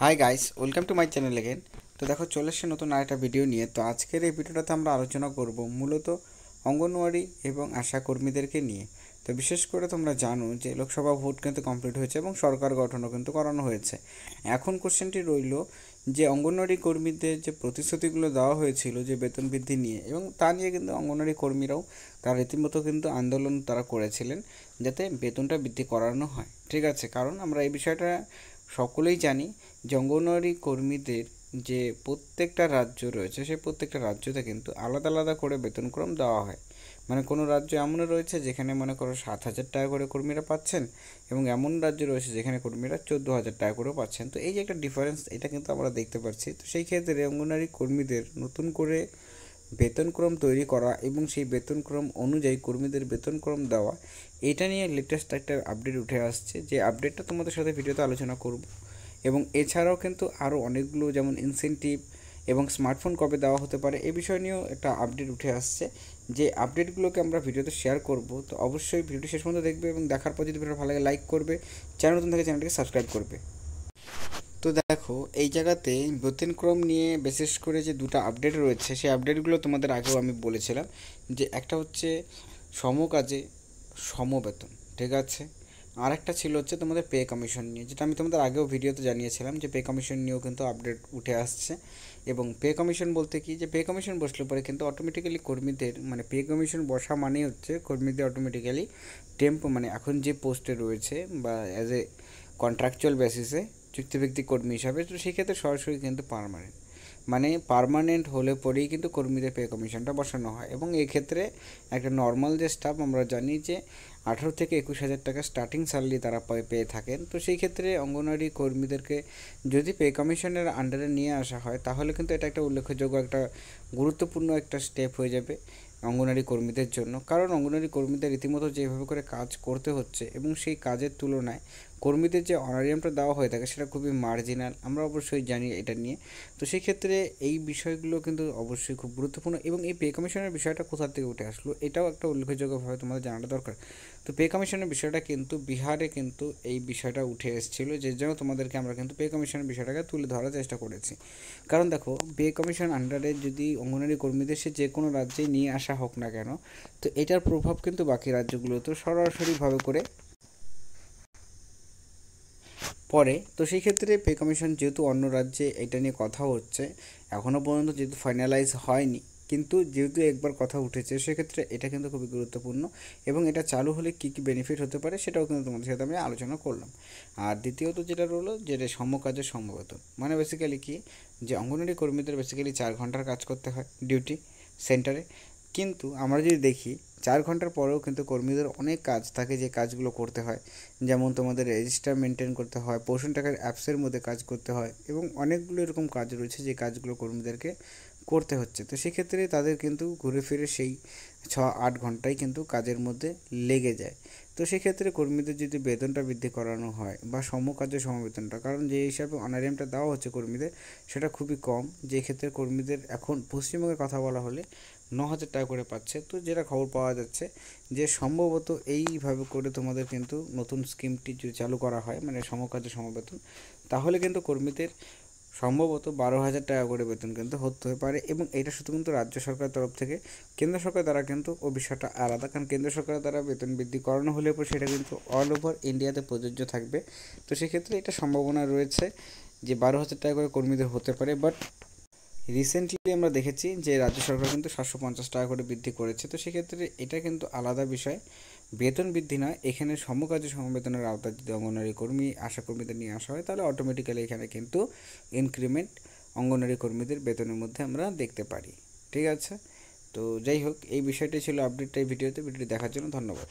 Hi guys, welcome to my channel again. তো দেখো, চলে এসেছে নতুন আরেকটা ভিডিও নিয়ে। তো আজকের এই ভিডিওটাতে আমরা আলোচনা করব মূলত অঙ্গনওয়াড়ি এবং আশা কর্মীদেরকে নিয়ে। তো বিশেষ করে তোমরা জানো যে লোকসভা ভোট কিন্তু কমপ্লিট হয়েছে এবং সরকার গঠনও কিন্তু করানো হয়েছে। এখন কোশ্চেনটি রইল যে অঙ্গনওয়াড়ি কর্মীদের যে প্রতিশ্রুতিগুলো দেওয়া হয়েছিল যে বেতন বৃদ্ধি নিয়ে, এবং তা নিয়ে কিন্তু অঙ্গনওয়াড়ি কর্মীরাও তার রীতিমতো কিন্তু আন্দোলন তারা করেছিলেন যাতে বেতনটা বৃদ্ধি করানো হয়। ঠিক আছে, কারণ আমরা এই বিষয়টা সকলেই জানি যে অঙ্গনওয়াড়ি কর্মীদের যে প্রত্যেকটা রাজ্য রয়েছে সেই প্রত্যেকটা রাজ্যতে কিন্তু আলাদা আলাদা করে বেতনক্রম দেওয়া হয়। মানে কোনো রাজ্য এমনও রয়েছে যেখানে মনে করো 7,000 টাকা করে কর্মীরা পাচ্ছেন, এবং এমন রাজ্য রয়েছে যেখানে কর্মীরা 14,000 টাকা করেও পাচ্ছেন। তো এই যে একটা ডিফারেন্স, এটা কিন্তু আমরা দেখতে পাচ্ছি। তো সেই ক্ষেত্রে অঙ্গনওয়াড়ি কর্মীদের নতুন করে বেতনক্রম তৈরি করা এবং সেই বেতনক্রম অনুযায়ী কর্মীদের বেতনক্রম দেওয়া, এটা নিয়ে লেটেস্ট একটা আপডেট উঠে আসছে, যে আপডেটটা তোমাদের সাথে ভিডিওতে আলোচনা করব। এবং এছাড়াও কিন্তু আরও অনেকগুলো, যেমন ইনসেনটিভ এবং স্মার্টফোন কবে দেওয়া হতে পারে, এই বিষয় নিয়েও একটা আপডেট উঠে আসছে। যে আপডেটগুলোকে আমরা ভিডিওতে শেয়ার করব। তো অবশ্যই ভিডিওটি শেষ পর্যন্ত দেখবে এবং দেখার পর যদি ভিডিও ভালো লাগে লাইক করবে, চ্যানেল নতুন থেকে চ্যানেলটিকে সাবস্ক্রাইব করবে। তো দেখো, এই জায়গাতে বেতনক্রম নিয়ে বিশেষ করে যে দুটো আপডেট রয়েছে সেই আপডেটগুলো তোমাদের আগেও আমি বলেছিলাম, যে একটা হচ্ছে সমকাজে সমবেতন। ঠিক আছে, আর একটা ছিল হচ্ছে তোমাদের পে কমিশন নিয়ে, যেটা আমি তোমাদের আগেও ভিডিওতে জানিয়েছিলাম যে পে কমিশন নিয়েও কিন্তু আপডেট উঠে আসছে। এবং পে কমিশন বলতে কি, যে পে কমিশন বসলে পরে কিন্তু অটোমেটিক্যালি কর্মীদের, মানে পে কমিশন বসা মানেই হচ্ছে কর্মীদের অটোমেটিক্যালি মানে এখন যে পোস্টে রয়েছে বা অ্যাজ এ কন্ট্রাকচুয়াল বেসিসে চুক্তিভিত্তিক কর্মী হিসাবে, তো সেক্ষেত্রে সরাসরি কিন্তু পার্মানেন্ট, মানে পার্মানেন্ট হলে পরেই কিন্তু কর্মীদের পে কমিশনটা বসানো হয়। এবং এক্ষেত্রে একটা নর্মাল যে স্টাফ, আমরা জানি যে 18 থেকে 21 হাজার টাকা স্টার্টিং স্যালারি তারা পেয়ে থাকেন। তো সেই ক্ষেত্রে অঙ্গনওয়াড়ি কর্মীদেরকে যদি পে কমিশনের আন্ডারে নিয়ে আসা হয়, তাহলে কিন্তু এটা একটা উল্লেখযোগ্য একটা গুরুত্বপূর্ণ একটা স্টেপ হয়ে যাবে অঙ্গনওয়াড়ি কর্মীদের জন্য। কারণ অঙ্গনওয়াড়ি কর্মীদের রীতিমতো যেভাবে করে কাজ করতে হচ্ছে এবং সেই কাজের তুলনায় কর্মীদের যে অনারিয়ামটা দেওয়া হয়ে থাকে সেটা খুবই মার্জিনাল, আমরা অবশ্যই জানি এটা নিয়ে। তো সেই ক্ষেত্রে এই বিষয়গুলো কিন্তু অবশ্যই খুব গুরুত্বপূর্ণ। এবং এই পে কমিশনের বিষয়টা কোথা থেকে উঠে আসলো, এটাও একটা উল্লেখযোগ্যভাবে তোমাদের জানাটা দরকার। তো পে কমিশনের বিষয়টা কিন্তু বিহারে কিন্তু এই বিষয়টা উঠে এসেছিলো, যে জন্য তোমাদেরকে আমরা কিন্তু পে কমিশনের বিষয়টাকে তুলে ধরার চেষ্টা করেছি। কারণ দেখো, পে কমিশন আন্ডারে যদি অঙ্গনওয়াড়ি কর্মীদের সে যে কোনো রাজ্যেই নিয়ে আসা হোক না কেন, তো এটার প্রভাব কিন্তু বাকি রাজ্যগুলোতেও সরাসরিভাবে করে পড়ে। তো সেই ক্ষেত্রে পে কমিশন যেহেতু অন্য রাজ্যে এটা নিয়ে কথা হচ্ছে, এখনও পর্যন্ত যেহেতু ফাইনালাইজ হয়নি, কিন্তু যেহেতু একবার কথা উঠেছে সেক্ষেত্রে এটা কিন্তু খুবই গুরুত্বপূর্ণ। এবং এটা চালু হলে কী কী বেনিফিট হতে পারে সেটাও কিন্তু তোমাদের সাথে আমি আলোচনা করলাম। আর দ্বিতীয়ত যেটা রইলো, যেটা সমকাজের সমবেতন, মানে বেসিক্যালি কি, যে অঙ্গনওয়াড়ি কর্মীদের বেসিক্যালি 4 ঘন্টার কাজ করতে হয় ডিউটি সেন্টারে। কিন্তু আমরা যদি দেখি, 4 ঘন্টার পরেও কিন্তু কর্মীদের অনেক কাজ থাকে যে কাজগুলো করতে হয়। যেমন তোমাদের রেজিস্টার মেনটেন করতে হয়, পোষণ টাকার অ্যাপসের মধ্যে কাজ করতে হয়, এবং অনেকগুলো এরকম কাজ রয়েছে যে কাজগুলো কর্মীদেরকে করতে হচ্ছে। তো সেক্ষেত্রে তাদের কিন্তু ঘুরে ফিরে সেই 6-8 ঘন্টাই কিন্তু কাজের মধ্যে লেগে যায়। তো সেক্ষেত্রে কর্মীদের যদি বেতনটা বৃদ্ধি করানো হয় বা সমকাজে সমবেতনটা, কারণ যে হিসাবে অনারিয়ামটা দেওয়া হচ্ছে কর্মীদের সেটা খুবই কম, যে ক্ষেত্রে কর্মীদের এখন পশ্চিমবঙ্গের কথা বলা হলে 9,000 টাকা করে পাচ্ছে। তো যেটা খবর পাওয়া যাচ্ছে যে সম্ভবত এইভাবে করে তোমাদের কিন্তু নতুন স্কিমটি যদি চালু করা হয়, মানে সমকাজে সমবেতন, তাহলে কিন্তু কর্মীদের সম্ভবত 12,000 টাকা করে বেতন কিন্তু হতে পারে। এবং এটা শুধু কিন্তু রাজ্য সরকারের তরফ থেকে, কেন্দ্র সরকার দ্বারা কিন্তু ও বিষয়টা আলাদা, কারণ কেন্দ্র সরকারের দ্বারা বেতন বৃদ্ধি করানো হলে পর সেটা কিন্তু অল ওভার ইন্ডিয়াতে প্রযোজ্য থাকবে। তো সেক্ষেত্রে এটা সম্ভাবনা রয়েছে যে 12,000 টাকা করে কর্মীদের হতে পারে। বাট রিসেন্টলি আমরা দেখেছি যে রাজ্য সরকার কিন্তু 750 টাকা করে বৃদ্ধি করেছে। তো সেক্ষেত্রে এটা কিন্তু আলাদা বিষয়, বেতন বৃদ্ধি নয়। এখানে সমকাজে সমবেতনের আওতায় যদি অঙ্গনওয়াড়ি কর্মী আশা কর্মীদের নিয়ে আসা হয়, তাহলে অটোমেটিক্যালি এখানে কিন্তু ইনক্রিমেন্ট অঙ্গনওয়াড়ি কর্মীদের বেতনের মধ্যে আমরা দেখতে পারি। ঠিক আছে, তো যাই হোক, এই বিষয়টি ছিল আপডেটটা এই ভিডিওতে। ভিডিওটি দেখার জন্য ধন্যবাদ।